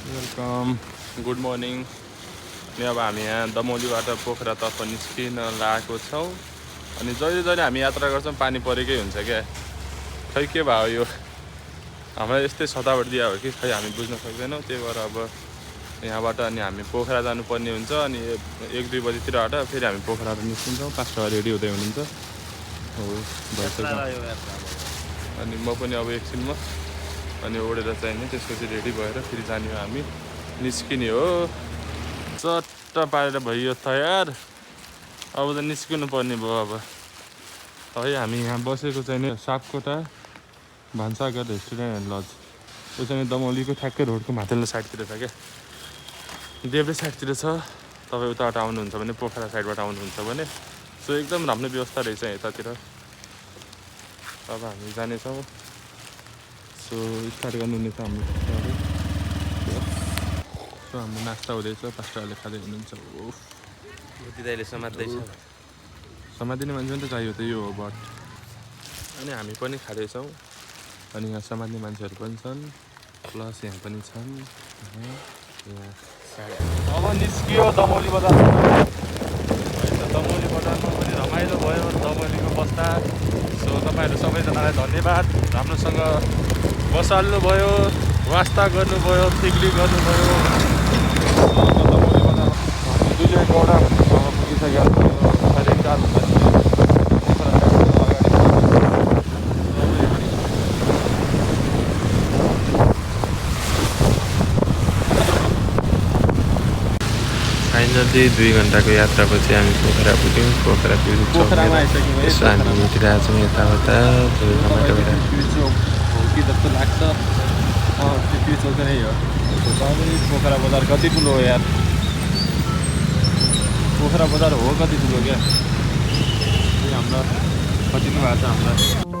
Welcome good morning. अनि अब हामी यहाँ दमौलीबाट पोखरातर्फ निस्किन लागेको छौँ। अनि जहिले जहिले हामी यात्रा गर्छौँ पानी परेकै हुन्छ क्या। खै के भयो यो हामीलाई यस्तै सतावट दिया हो कि खै हामी बुझ्न सक्दैनौँ। त्यही भएर अब यहाँबाट अनि हामी पोखरा जानुपर्ने हुन्छ। अनि 1-2 बजीतिरबाट फेरि हामी पोखराबाट निस्किन्छौँ। 5 बजे रेडी हुँदै हुनुहुन्छ हो भइसक्यो। अनि म पनि अब एकछिनमा अनि ओढेर चाहिने त्यसपछि रेडी भएर फेरि जाने हो, हामी निस्किने हो। चट्ट पारेर भइयो तयार। अब त निस्किनु पर्ने भयो। अब है हामी यहाँ बसेको चाहिँ नि सापकोटा भान्साघर रेस्टुरेन्ट एन्ड लज। त्यो चाहिँ दमौलीको ठ्याक्कै रोडको माथिल्लो साइडतिर छ क्या, देब्रे साइडतिर छ। तपाईँ उताबाट आउनुहुन्छ भने पोखरा साइडबाट आउनुहुन्छ भने सो एकदम राम्रो व्यवस्था रहेछ यतातिर। अब हामी जानेछौँ। सो स्टार्ट गर्नु हुनेछ हाम्रो। सो हाम्रो नास्ता हुँदैछ, पास्टाहरूले खाँदै हुनुहुन्छ। दाइले समात्दैछ। समातिने मान्छे पनि त चाहियो त, यो हो बट। अनि हामी पनि खाँदैछौँ। अनि यहाँ समात्ने मान्छेहरू पनि छन्, प्लस यहाँ पनि छन्। यहाँ अब निस्कियो दमौली बजार। दमौली बजारमा पनि रमाइलो भयो दमौलीको बस्दा। सो तपाईँहरू सबैजनालाई धन्यवाद। राम्रोसँग बसाल्नु भयो, वास्ता गर्नुभयो, फिक्री गर्नुभयो। दमौली बजार हामी दुईले गौडा पुगिसकेका छौँ। हरेक चाल फाइनली 2 घन्टाको यात्रापछि हामी पोखरा पुग्यौँ। पोखरा पोखरामा आइसक्यौँ। यसो हामी हिँडिरहेको छौँ यताउता रमाइलो भइरहेको। कि जस्तो लाग्छ। त्यो चौक नै हो। पोखरा बजार कति ठुलो हो यार। पोखरा बजार हो कति ठुलो क्या। हाम्रो कति भएको छ हामीलाई।